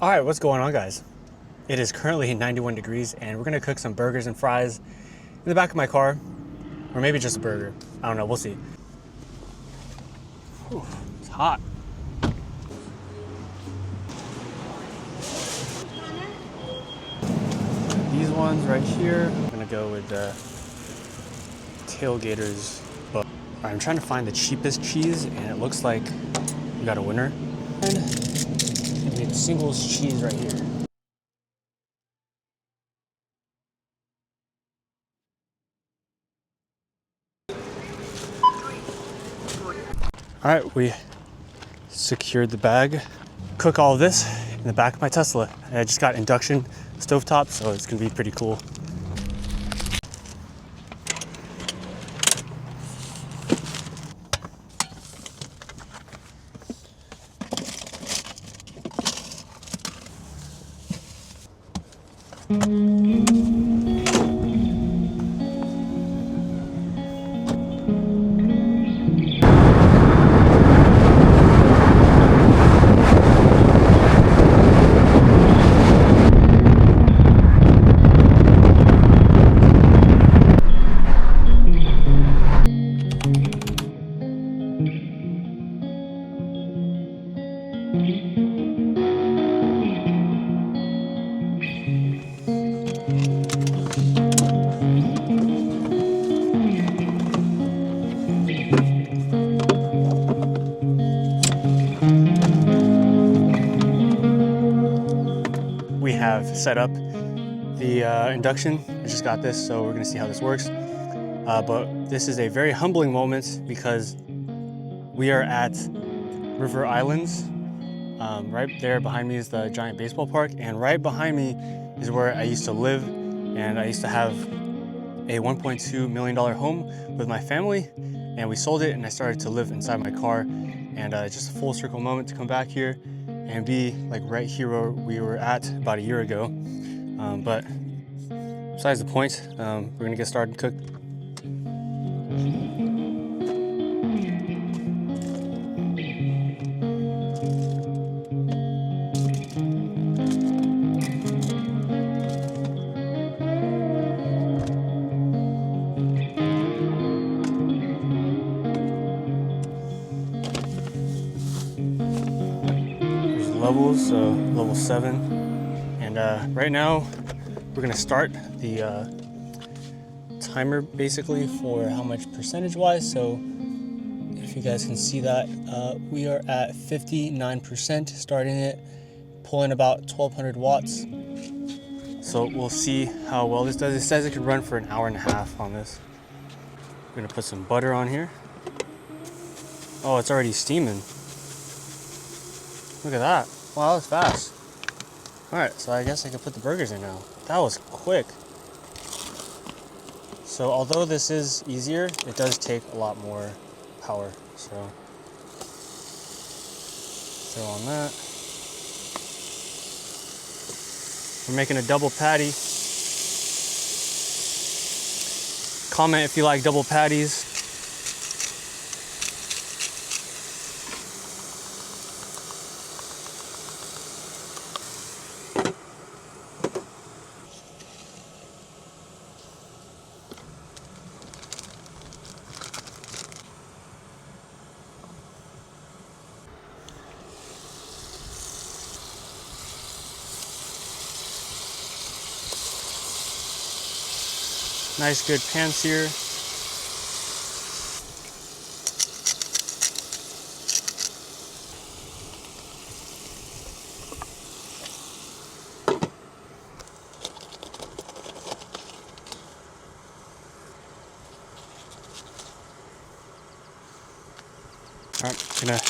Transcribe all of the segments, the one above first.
All right, what's going on, guys? It is currently 91 degrees and we're gonna cook some burgers and fries in the back of my car, or maybe just a burger. I don't know, we'll see. Whew, it's hot. These ones right here, I'm gonna go with the tailgaters. But I'm trying to find the cheapest cheese and it looks like we got a winner. And we need singles cheese right here. All right, we secured the bag. Cook all of this in the back of my Tesla. I just got induction stovetop, so it's gonna be pretty cool. We have set up the induction. I just got this, so we're gonna see how this works. But this is a very humbling moment because we are at River Islands. Right there behind me is the giant baseball park, and right behind me is where I used to live, and I used to have a $1.2 million home with my family, and we sold it and I started to live inside my car. And just a full circle moment to come back here and be like right here where we were at about a year ago. But besides the point, we're gonna get started and cook. Levels, so level 7, and right now we're gonna start the timer basically for how much percentage wise. So if you guys can see that, we are at 59%, starting it, pulling about 1200 watts. So we'll see how well this does. It says it could run for an hour and a half on this. We're gonna put some butter on here. Oh, it's already steaming. Look at that. Wow, that was fast. All right, so I guess I can put the burgers in now. That was quick. So although this is easier, it does take a lot more power. So throw on that. We're making a double patty. Comment if you like double patties. Nice good pan sear. All right, I'm gonna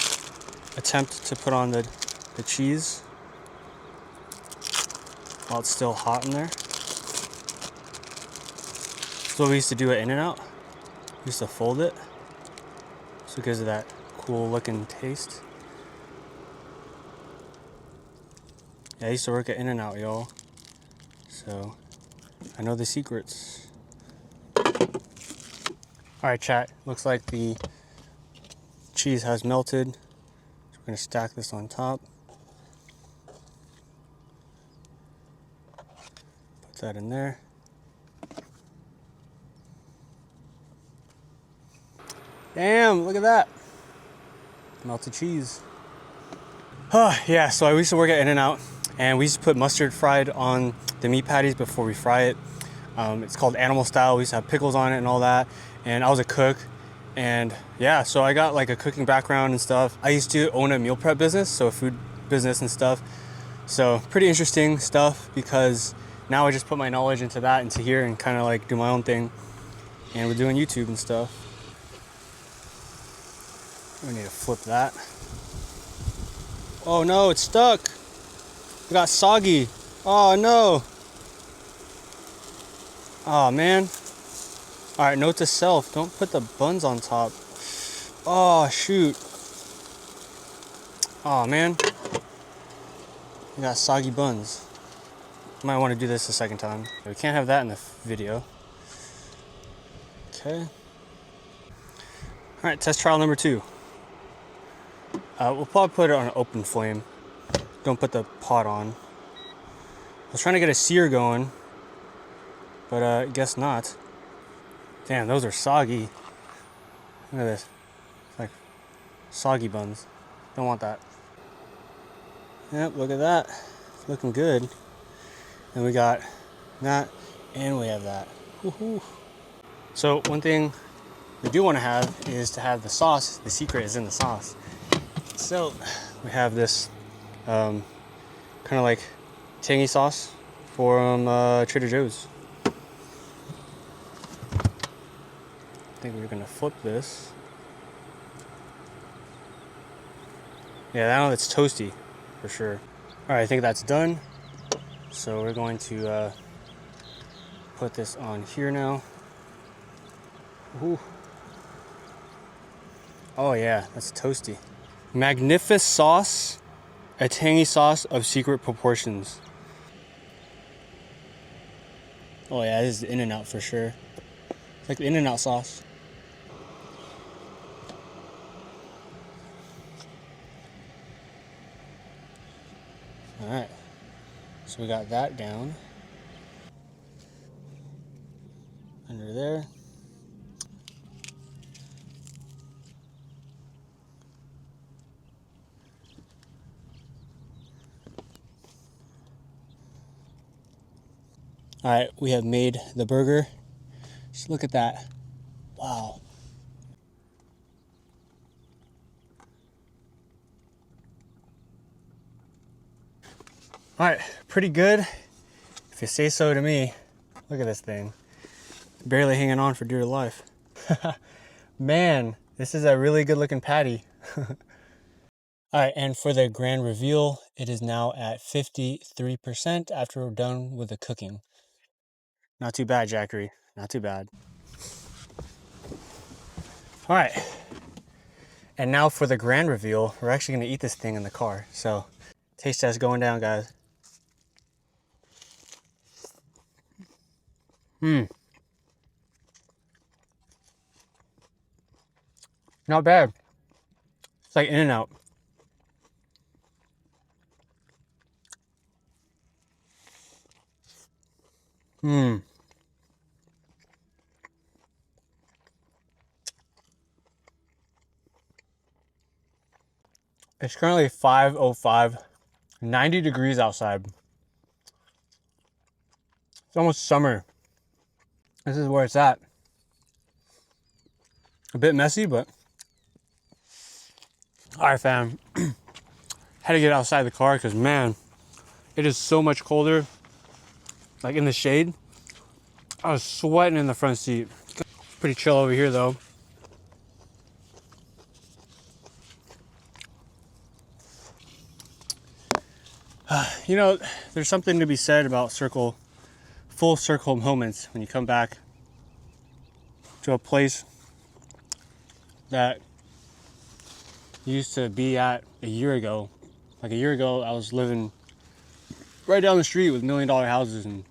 attempt to put on the cheese while it's still hot in there. That's what we used to do at In-N-Out. We used to fold it, so it gives it that cool looking taste. Yeah, I used to work at In-N-Out, y'all. So I know the secrets. All right, chat, looks like the cheese has melted. So we're gonna stack this on top. that in there. Damn, look at that. Melted cheese. Oh, yeah, so I used to work at In-N-Out, and we used to put mustard fried on the meat patties before we fry it. It's called animal style. We used to have pickles on it and all that. And I was a cook. And yeah, so I got like a cooking background and stuff. I used to own a meal prep business, so a food business and stuff. So pretty interesting stuff, because now I just put my knowledge into that, into here, and kind of like do my own thing. And we're doing YouTube and stuff. We need to flip that. Oh no, it's stuck. It got soggy. Oh no. Oh man. All right, note to self, don't put the buns on top. Oh shoot. Oh man. We got soggy buns. Might want to do this a second time. We can't have that in the video. Okay. All right, test trial number 2. We'll probably put it on an open flame. Don't put the pot on. I was trying to get a sear going, but I guess not. Damn, those are soggy. Look at this. It's like soggy buns. Don't want that. Yep, look at that. It's looking good. And we got that, and we have that. Woohoo. So one thing we do want to have is to have the sauce. The secret is in the sauce. So we have this kind of like tangy sauce from Trader Joe's. I think we're gonna flip this. Yeah, I know it's toasty for sure. All right, I think that's done. So we're going to put this on here now. Ooh. Oh yeah, that's toasty. Magnificent sauce, a tangy sauce of secret proportions. Oh yeah, this is the In-N-Out for sure. It's like the In-N-Out sauce. All right, so we got that down. Under there. All right, we have made the burger. Just look at that. Wow. All right, pretty good, if you say so to me. Look at this thing. Barely hanging on for dear life. Man, this is a really good looking patty. All right, and for the grand reveal, it is now at 53% after we're done with the cooking. Not too bad, Jackery. Not too bad. All right. And now for the grand reveal, we're actually gonna eat this thing in the car. So, taste test going down, guys. Not bad. It's like In-N-Out. It's currently 5:05, 90 degrees outside. It's almost summer. This is where it's at. A bit messy, but. All right, fam. Had to get outside the car because, man, it is so much colder. Like in the shade. I was sweating in the front seat. Pretty chill over here, though. You know, there's something to be said about full circle moments when you come back to a place that you used to be at a year ago. Like a year ago, I was living right down the street with $1 million houses, and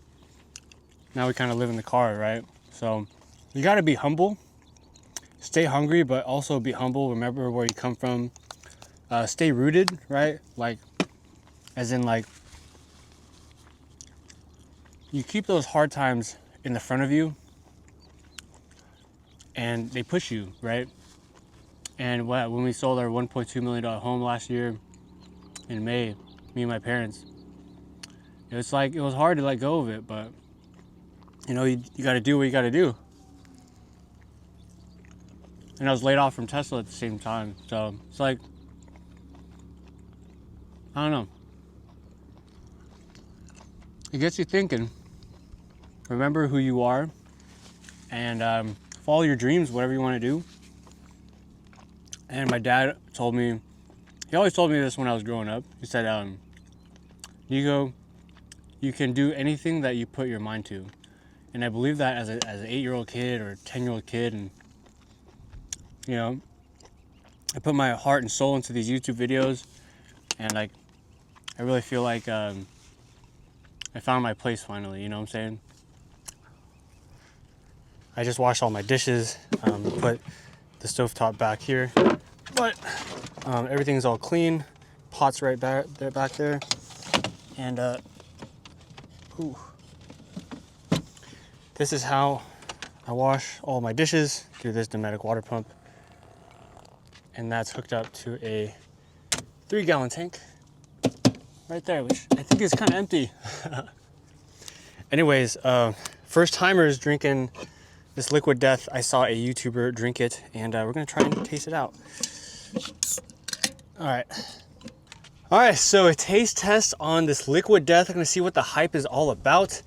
now we kind of live in the car, right? So you got to be humble, stay hungry, but also be humble. Remember where you come from. Stay rooted, right? Like, as in like, you keep those hard times in the front of you and they push you, right? And when we sold our $1.2 million home last year in May, me and my parents, it was like, it was hard to let go of it, but you know, you got to do what you got to do. And I was laid off from Tesla at the same time. So it's like, I don't know. It gets you thinking. Remember who you are and follow your dreams, whatever you want to do. And my dad told me, he always told me this when I was growing up. He said, Nico, you can do anything that you put your mind to. And I believe that as an 8-year-old kid or 10-year-old kid. And, you know, I put my heart and soul into these YouTube videos. And, like, I really feel like I found my place finally, you know what I'm saying? I just washed all my dishes, put the stovetop back here. But everything's all clean. Pot's right back there. And this is how I wash all my dishes through this pneumatic water pump. And that's hooked up to a 3-gallon tank right there, which I think is kind of empty. Anyways, first timers drinking this Liquid Death. I saw a YouTuber drink it, and we're gonna try and taste it out. All right, so a taste test on this Liquid Death. I'm gonna see what the hype is all about.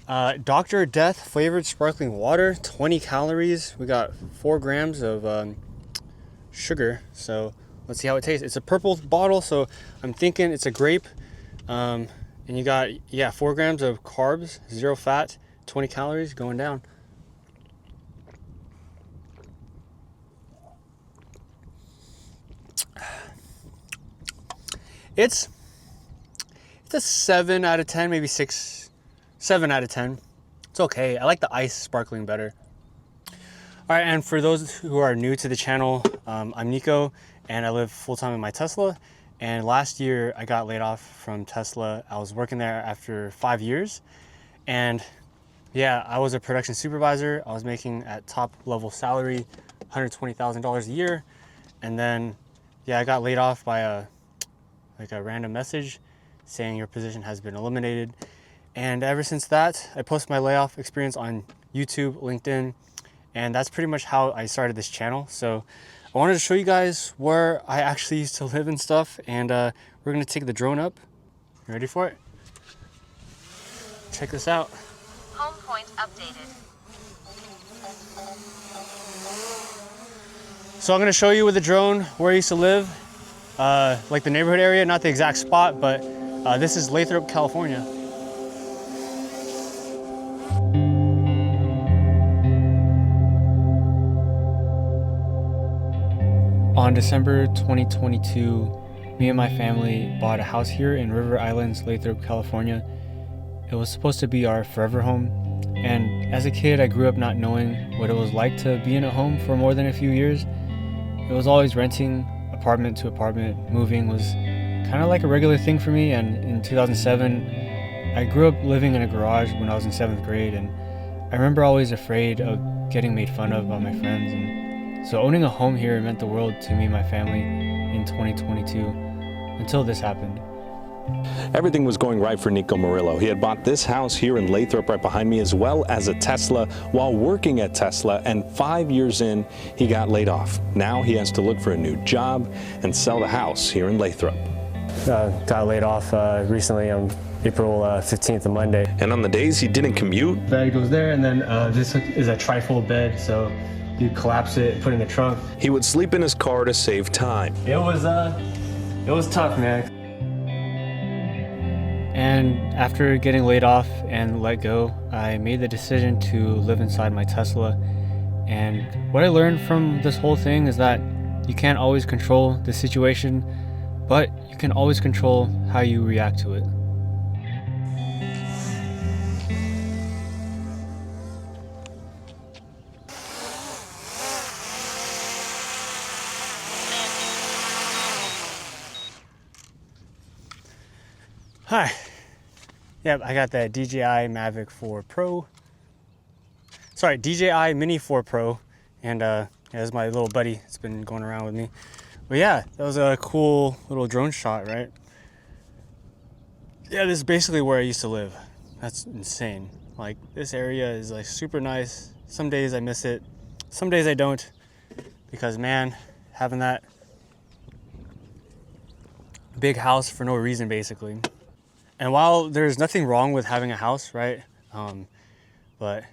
Dr. Death flavored sparkling water, 20 calories. We got 4 grams of sugar, so let's see how it tastes. It's a purple bottle, so I'm thinking it's a grape. And you got, 4 grams of carbs, 0 fat, 20 calories going down. It's a 7 out of 10, maybe 7 out of 10. It's okay. I like the ice sparkling better. All right, and for those who are new to the channel, I'm Nico, and I live full-time in my Tesla. And last year, I got laid off from Tesla. I was working there after 5 years. And yeah, I was a production supervisor. I was making at top level salary, $120,000 a year. And then, yeah, I got laid off by a random message saying your position has been eliminated. And ever since that, I post my layoff experience on YouTube, LinkedIn, and that's pretty much how I started this channel. So I wanted to show you guys where I actually used to live and stuff, and we're gonna take the drone up. You ready for it? Check this out. Home point updated. So I'm gonna show you with the drone where I used to live, like the neighborhood area, not the exact spot, but this is Lathrop, California. On December 2022, me and my family bought a house here in River Islands, Lathrop, California. It was supposed to be our forever home, and as a kid, I grew up not knowing what it was like to be in a home for more than a few years. It was always renting, apartment to apartment. Moving was kind of like a regular thing for me, and in 2007, I grew up living in a garage when I was in 7th grade, and I remember always afraid of getting made fun of by my friends, and so owning a home here meant the world to me and my family in 2022, until this happened. Everything was going right for Nico Murillo. He had bought this house here in Lathrop right behind me, as well as a Tesla while working at Tesla, and 5 years in, he got laid off. Now he has to look for a new job and sell the house here in Lathrop. Got laid off recently on April 15th, a Monday. And on the days he didn't commute, Bed goes there, and then this is a trifold bed, so you collapse it, put it in the trunk. he would sleep in his car to save time. It was tough, man. And after getting laid off and let go, I made the decision to live inside my Tesla. And what I learned from this whole thing is that you can't always control the situation, but you can always control how you react to it. Hi. Yeah, I got that DJI Mavic 4 Pro. Sorry, DJI Mini 4 Pro. And yeah, this is my little buddy. It's been going around with me. But yeah, that was a cool little drone shot, right? Yeah, this is basically where I used to live. That's insane. Like, this area is like super nice. Some days I miss it. Some days I don't. Because man, having that big house for no reason, basically. And while there's nothing wrong with having a house, right? But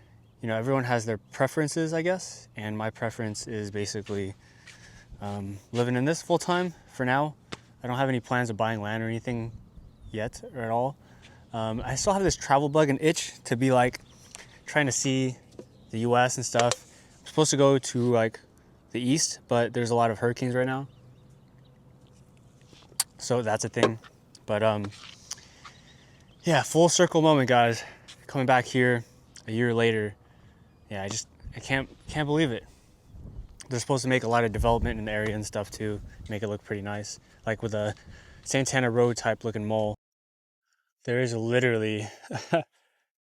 you know, everyone has their preferences, I guess. And my preference is basically living in this full time for now. I don't have any plans of buying land or anything yet or at all. I still have this travel bug and itch to be like trying to see the US and stuff. I'm supposed to go to like the east, but there's a lot of hurricanes right now. So that's a thing. But yeah, full circle moment, guys. Coming back here a year later. Yeah, I can't believe it. They're supposed to make a lot of development in the area and stuff too, make it look pretty nice. Like with a Santana Road type looking mall. There is literally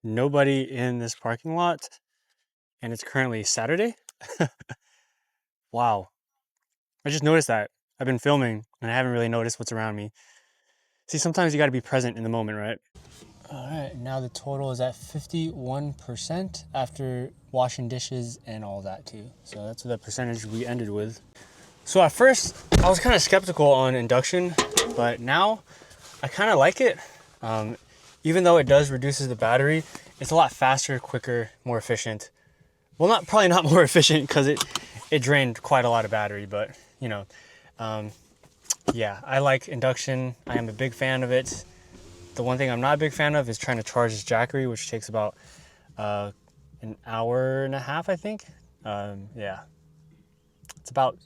nobody in this parking lot, and it's currently Saturday. Wow. I just noticed that. I've been filming and I haven't really noticed what's around me. See, sometimes you got to be present in the moment, right? All right, now the total is at 51% after washing dishes and all that too. So that's the percentage we ended with. So at first, I was kind of skeptical on induction, but now I kind of like it. Even though it does reduces the battery, it's a lot faster, quicker, more efficient. Well, probably not more efficient because it drained quite a lot of battery, but you know, yeah, I like induction. I am a big fan of it. The one thing I'm not a big fan of is trying to charge this Jackery, which takes about an hour and a half, I think. Yeah, it's about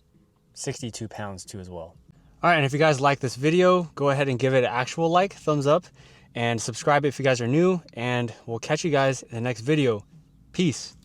62 pounds too as well. All right, and if you guys like this video, go ahead and give it an actual like, thumbs up, and subscribe if you guys are new, and we'll catch you guys in the next video. Peace.